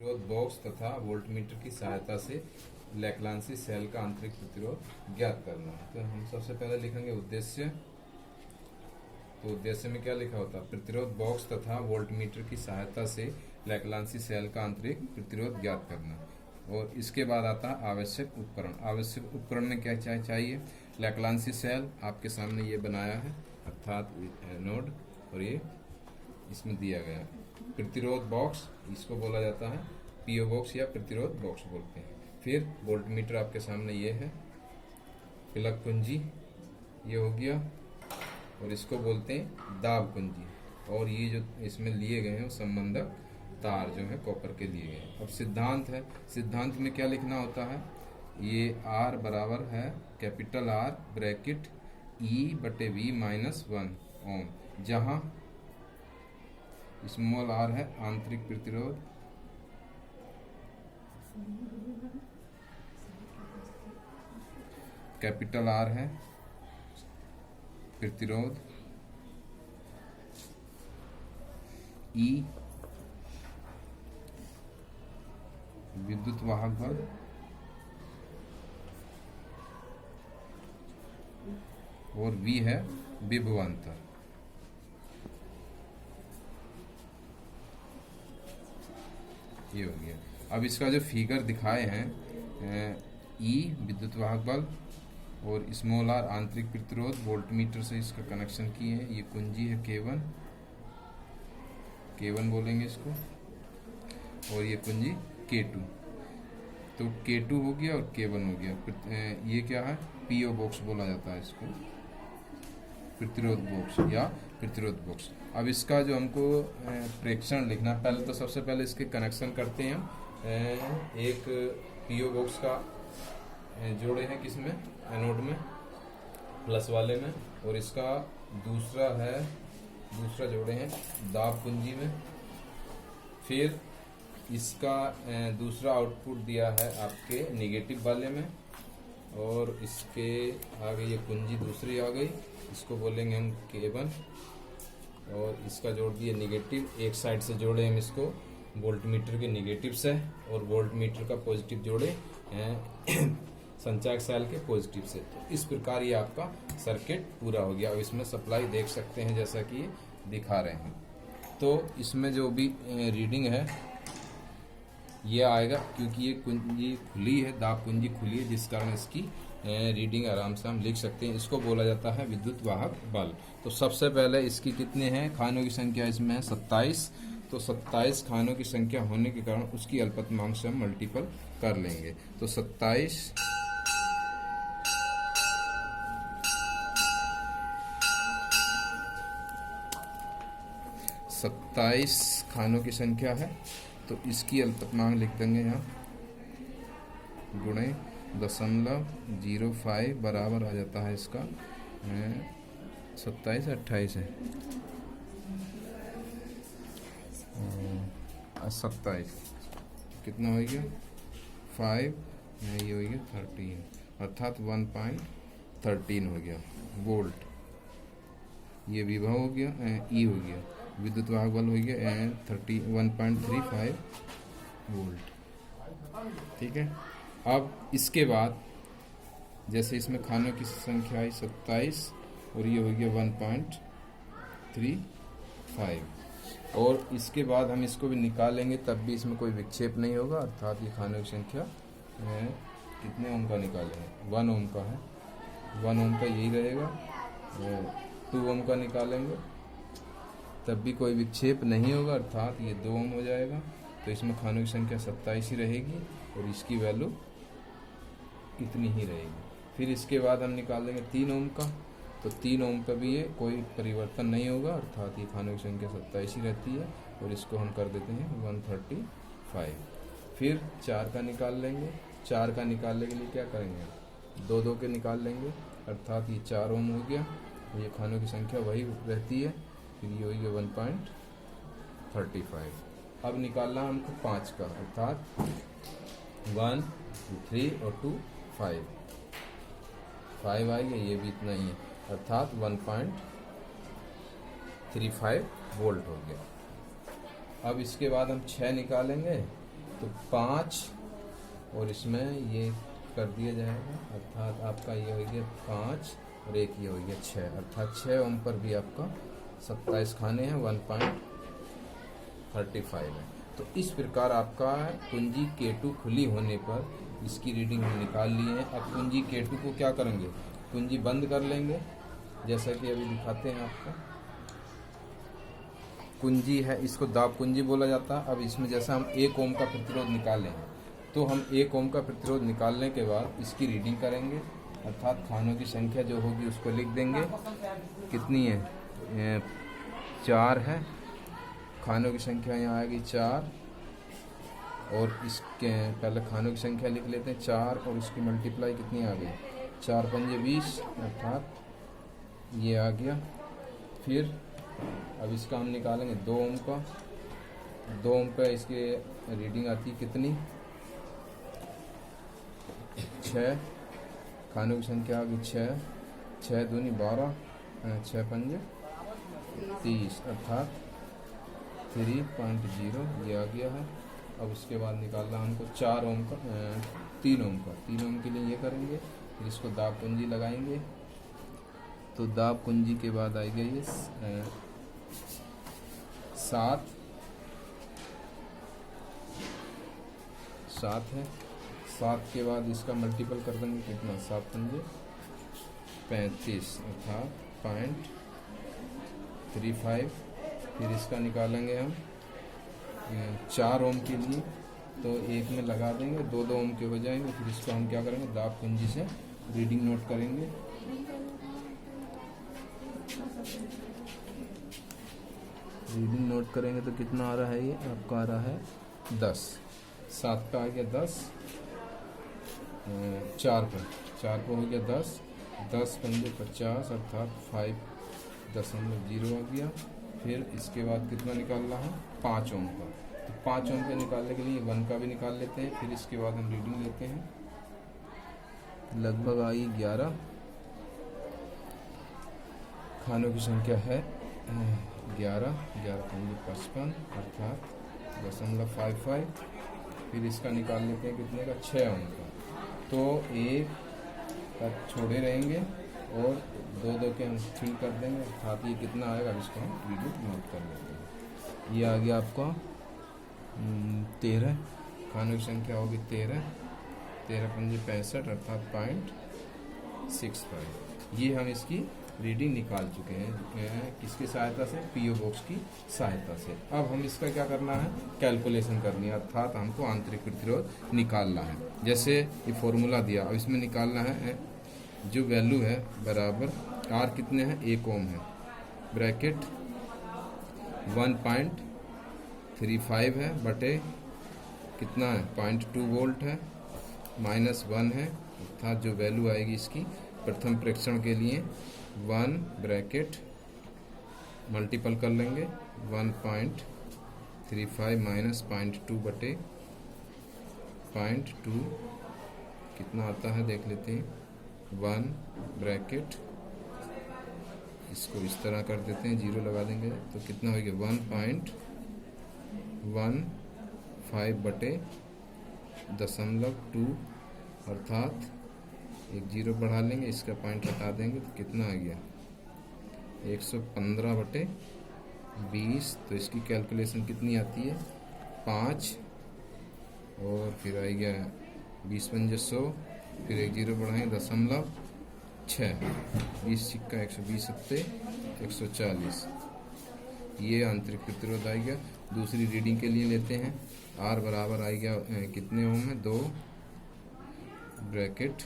प्रतिरोध बॉक्स तथा वोल्टमीटर की सहायता से लैप्लासी सेल का आंतरिक प्रतिरोध ज्ञात करना। तो हम सबसे पहले लिखेंगे उद्देश्य। तो उद्देश्य में क्या लिखा होता है? प्रतिरोध बॉक्स तथा वोल्टमीटर की सहायता से लैप्लासी सेल का आंतरिक प्रतिरोध ज्ञात करना। और इसके बाद आता है आवश्यक उपकरण। आवश्यक उपकरण में क्या चाहिए? लैप्लासी सेल आपके सामने ये बनाया है, अर्थात नोड, और ये इसमें दिया गया है। प्रतिरोध बॉक्स इसको बोला जाता है पीओ बॉक्स या प्रतिरोध बॉक्स बोलते हैं। फिर वोल्टमीटर आपके सामने ये है, प्लग कुंजी ये हो गया, और इसको बोलते हैं दाब कुंजी। और ये जो इसमें लिए गए हैं वो संबंधक तार जो है कॉपर के लिए गए हैं। अब सिद्धांत है, सिद्धांत में क्या लिखना होता है? ये आर बराबर है कैपिटल आर ब्रैकेट E/V-1 ओम, जहां स्मॉल आर है आंतरिक प्रतिरोध, कैपिटल आर है प्रतिरोध, ई विद्युत वाहक बल, और वी है विभवांतर। ये हो गया। अब इसका जो फिगर दिखाए हैं, ई विद्युत वाहक बल और स्मॉल आर आंतरिक प्रतिरोध, वोल्टमीटर से इसका कनेक्शन किए हैं। ये कुंजी है K1 बोलेंगे इसको, और ये कुंजी K2। तो K2 हो गया और K1 हो गया। ये क्या है? पीओ बॉक्स बोला जाता है इसको, प्रतिरोध बॉक्स या प्रतिरोध बॉक्स। अब इसका जो हमको प्रेक्षण लिखना, पहले तो सबसे पहले इसके कनेक्शन करते हैं हम। एक पीओ बॉक्स का जोड़े हैं किसमें? एनोड में, प्लस वाले में, और इसका दूसरा जोड़े हैं दाब कुंजी में। फिर इसका दूसरा आउटपुट दिया है आपके नेगेटिव वाले में, और इसके आगे ये कुंजी दूसरी आ गई, इसको बोलेंगे हम K1, और इसका जोड़ दिए नेगेटिव। एक साइड से जोड़े हम इसको वोल्टमीटर के नेगेटिव से, और वोल्टमीटर का पॉजिटिव जोड़े संचायक सेल के पॉजिटिव से। तो इस प्रकार ये आपका सर्किट पूरा हो गया। अब इसमें सप्लाई देख सकते हैं जैसा कि दिखा रहे हैं। तो इसमें जो भी रीडिंग है ये आएगा, क्योंकि ये कुंजी खुली है, दाब कुंजी खुली है, जिस कारण इसकी रीडिंग आराम से हम लिख सकते हैं। इसको बोला जाता है विद्युत वाहक बल। तो सबसे पहले इसकी कितने हैं? खानों की संख्या इसमें है 27। तो 27 खानों की संख्या होने के कारण उसकी अल्पतमांक से हम मल्टीपल कर लेंगे। तो 27 खानों की संख्या है, तो इसकी अल्पतमांक लिख देंगे यहाँ गुणे 0.05 बराबर आ जाता है इसका 27 28 है 27, कितना हो गया 5, ये हो गया 13, अर्थात 1.13 हो गया वोल्ट। ये विभव हो गया, ई हो गया, विद्युत वाहक बल हो गया 1.35 वोल्ट। ठीक है। अब इसके बाद जैसे इसमें खानों की संख्या आई 27, और ये हो गया 1.35, और इसके बाद हम इसको भी निकालेंगे, तब भी इसमें कोई विक्षेप नहीं होगा, अर्थात ये खानों की संख्या कितने ओम का निकालेंगे? 1 ओम का है, 1 ओम का यही रहेगा। 2 ओम का निकालेंगे तब भी कोई विक्षेप नहीं होगा, अर्थात ये 2 ओम हो जाएगा। तो इसमें खानों की संख्या 27 ही रहेगी, और इसकी वैल्यू इतनी ही रहेगी। फिर इसके बाद हम निकाल देंगे 3 ओम का, तो 3 ओम का भी ये कोई परिवर्तन नहीं होगा, अर्थात ये खानों की संख्या 27 ही रहती है, और इसको हम कर देते हैं 135। फिर 4 का निकाल लेंगे। 4 का निकालने के लिए क्या करेंगे? 2 के निकाल लेंगे, अर्थात ये 4 ओम हो गया, ये खानों की संख्या वही रहती है। फिर ये हो गया 1.35। अब निकालना हमको 5 का, अर्थात 1 3 और 2 5 आएगा, ये भी इतना ही है, अर्थात 1.35 वोल्ट हो गया। अब इसके बाद हम 6 निकालेंगे, तो 5 और इसमें ये कर दिया जाएगा, अर्थात आपका ये हो गया 5 और एक ये हो गया 6, अर्थात 6 ओम पर भी आपका 27 खाने हैं, 1.35 है। तो इस प्रकार आपका कुंजी K2 खुली होने पर इसकी रीडिंग हम निकाल लिए हैं। अब कुंजी K2 को क्या करेंगे, कुंजी बंद कर लेंगे, जैसा कि अभी दिखाते हैं आपको। कुंजी है, इसको दाब कुंजी बोला जाता है। अब इसमें जैसा हम 1 ओम का प्रतिरोध निकालें, तो हम 1 ओम का प्रतिरोध निकालने के बाद इसकी रीडिंग करेंगे, अर्थात खानों की संख्या जो होगी उसको लिख देंगे। कितनी है, 4 है, खानों की संख्या यहाँ आएगी 4, और इसके पहले खानों की संख्या लिख लेते हैं 4, और इसकी मल्टीप्लाई कितनी आ गई, 4 पंजे 20, अर्थात ये आ गया। फिर अब इसका हम निकालेंगे 2 ओम का। 2 ओम का इसके रीडिंग आती है कितनी, 6, खानों की संख्या आ गई 6, 6 दूनी 12, 6 पंजे 30, अर्थात 3.0 ये आ गया है। अब उसके बाद निकालना हमको 4 ओम का, 3 ओम का। 3 ओम के लिए ये करेंगे, फिर इसको दाब कुंजी लगाएंगे। तो दाब कुंजी के बाद आएगा ये 7 है। 7 के बाद इसका मल्टीपल कर देंगे, कितना, 7 पंजे 35, अर्थात 0.35। फिर इसका निकालेंगे हम 4 ओम के लिए, तो एक में लगा देंगे, 2 ओम के हो जाएंगे। फिर इसको हम क्या करेंगे, दाब कुंजी से रीडिंग नोट करेंगे। रीडिंग नोट करेंगे तो कितना आ रहा है, ये आपका आ रहा है 10। 7 का आ गया 10, 4 पर हो गया 10, 10 पंजे 50, अर्थात 5.0 आ गया। फिर इसके बाद कितना निकालना है, 5 ओम का। तो 5 ओम के निकालने के लिए 1 का भी निकाल लेते हैं। फिर इसके बाद हम रीडिंग लेते हैं, लगभग आई 11, खानों की संख्या है 11, 11 पंजे 55, अर्थात 0.55। फिर इसका निकाल लेते हैं कितने का, 6 ओम का। तो एक का छोड़े रहेंगे और 2 के हम 3 कर देंगे, अर्थात ये कितना आएगा, इसको हम रीडिंग नोट कर लेते हैं। ये आ गया आपका 13, खानों की संख्या होगी 13, 13 पंजे 65, अर्थात 0.65। ये हम इसकी रीडिंग निकाल चुके हैं, किसकी सहायता से, पीओ बॉक्स की सहायता से। अब हम इसका क्या करना है, कैलकुलेशन करनी है, अर्थात हमको आंतरिक प्रतिरोध निकालना है। जैसे ये फॉर्मूला दिया, अब इसमें निकालना है जो वैल्यू है बराबर आर कितने हैं, 1 ओम है, ब्रैकेट 1.35 है बटे कितना है, 0.2 वोल्ट है, -1 है, अर्थात जो वैल्यू आएगी इसकी प्रथम प्रेक्षण के लिए 1 ब्रैकेट मल्टीपल कर लेंगे 1.35 माइनस 0.2 बटे 0.2 कितना आता है देख लेते हैं, 1 ब्रैकेट, इसको इस तरह कर देते हैं, 0 लगा देंगे तो कितना हो गया 1.15 बटे 0.2, अर्थात एक 0 बढ़ा लेंगे, इसका पॉइंट हटा देंगे तो कितना आ गया 115 बटे 20। तो इसकी कैलकुलेशन कितनी आती है 5, और फिर आ गया 20 पंजे 100, फिर एक 0 बढ़ाएंगे 0.6, 20 सिक्का 120 सत्ते 140, ये आंतरिक प्रतिरोध आ गया। दूसरी रीडिंग के लिए लेते हैं, आर बराबर आ गया कितने ओम है, 2 ब्रैकेट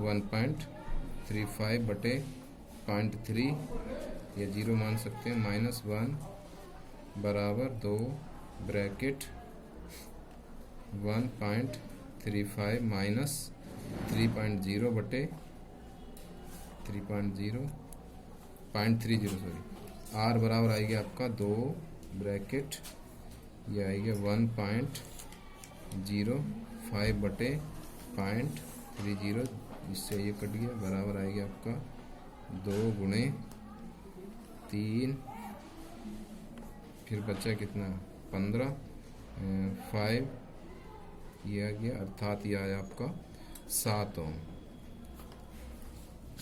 1.35 बटे 0.3, ये 0 मान सकते हैं, -1 बराबर 2 ब्रैकेट 1.35 माइनस 3.0 बटे 3.0 सॉरी, आर बराबर आएगा आपका 2 ब्रैकेट, ये आएगा 1.05 बटे 0.30, इससे ये कट गया, बराबर आएगा आपका 2 गुणे 3, फिर बचा कितना 15, 5 ये आ गया, अर्थात ये आया आपका 7 ओम।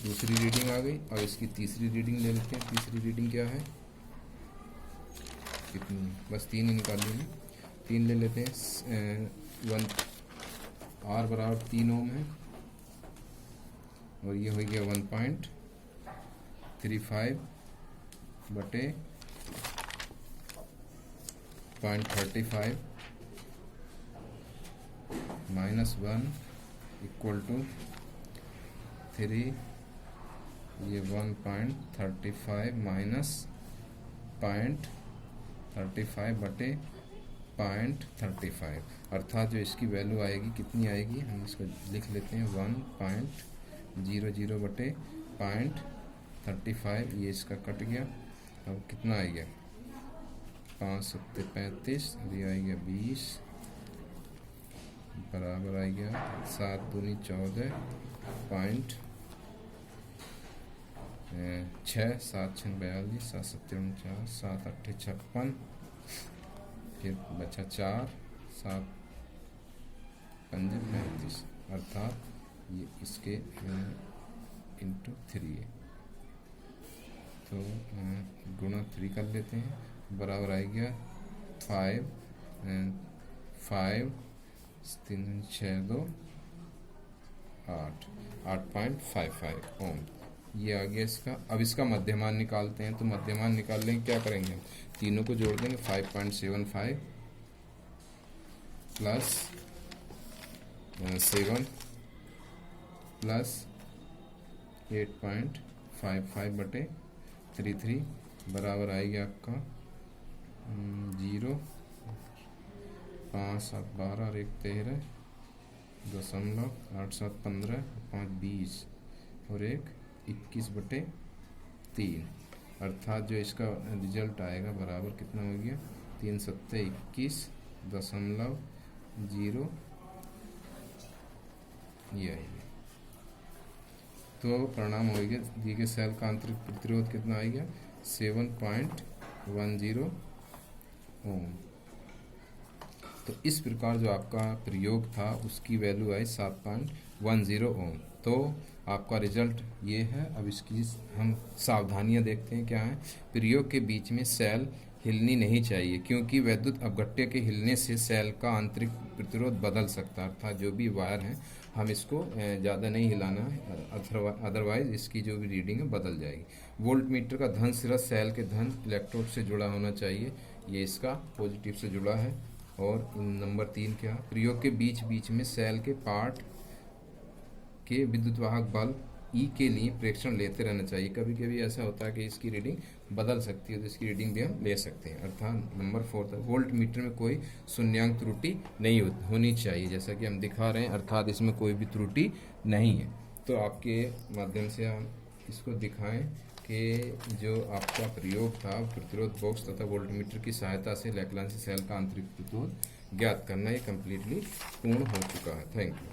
दूसरी रीडिंग आ गई। अब इसकी तीसरी रीडिंग ले लेते हैं। तीसरी रीडिंग क्या है, कितनी, बस 3 ही निकाल लेंगे। 3 ले लेते हैं। 1 आर बराबर 3 ओम है और ये हो गया 1.35 बटे 0.35 माइनस 1 इक्वल टू 3, ये 1.35 माइनस 0.35 बटे 0.35, अर्थात जो इसकी वैल्यू आएगी कितनी आएगी, हम इसको लिख लेते हैं 1.00 बटे 0.35। ये इसका कट गया। अब कितना आ गया, 5 सत्ते 35, ये आ गया 20 बराबर आ गया 7 दूनी 14 पॉइंट 6, 7 6 42, 7 7 49, 7 8 56, फिर बचा 4, 7 5 35, अर्थात ये इसके इंटू 3 है। तो गुणा 3 कर लेते हैं, बराबर आ गया 5 3 6 2 8 8.55 ओम। ये आ गया इसका। अब इसका मध्यमान निकालते हैं। तो मध्यमान निकालने क्या करेंगे, तीनों को जोड़ देंगे। 5.75 प्लस 7 प्लस 8.55 बटे 33 बराबर आएगी आपका 0, 5 7 12 और 1 13 दशमलव 8 7 15 5 20 और 1 21 बटे 3, अर्थात जो इसका रिजल्ट आएगा बराबर कितना हो गया, 3 सत्ते 21.0, ये आएगा। तो परिणाम हो गया, दी गए सेल का आंतरिक प्रतिरोध कितना आएगा, 7.10 ओम। तो इस प्रकार जो आपका प्रयोग था उसकी वैल्यू आई 7.10 ओम। तो आपका रिजल्ट ये है। अब इसकी हम सावधानियां देखते हैं क्या है। प्रयोग के बीच में सेल हिलनी नहीं चाहिए, क्योंकि वैद्युत अपघट्य के हिलने से सेल का आंतरिक प्रतिरोध बदल सकता है, अर्थात जो भी वायर है हम इसको ज़्यादा नहीं हिलाना है, अदरवाइज इसकी जो भी रीडिंग है बदल जाएगी। वोल्ट मीटर का धन सिरा सेल के धन इलेक्ट्रोड से जुड़ा होना चाहिए, ये इसका पॉजिटिव से जुड़ा है। और नंबर 3 क्या, प्रयोग के बीच बीच में सेल के पार्ट के विद्युत वाहक बल ई के लिए प्रेक्षण लेते रहना चाहिए। कभी कभी ऐसा होता है कि इसकी रीडिंग बदल सकती है, तो इसकी रीडिंग भी हम ले सकते हैं। अर्थात नंबर 4 वोल्ट मीटर में कोई शून्यांक त्रुटि नहीं होनी चाहिए, जैसा कि हम दिखा रहे हैं, अर्थात इसमें कोई भी त्रुटि नहीं है। तो आपके माध्यम से हम इसको दिखाएं कि जो आपका प्रयोग था प्रतिरोध बॉक्स तथा वोल्ट मीटर की सहायता से लैप्लासी सेल का आंतरिक प्रतिरोध ज्ञात करना, ये कम्प्लीटली पूर्ण हो चुका है। Thank you.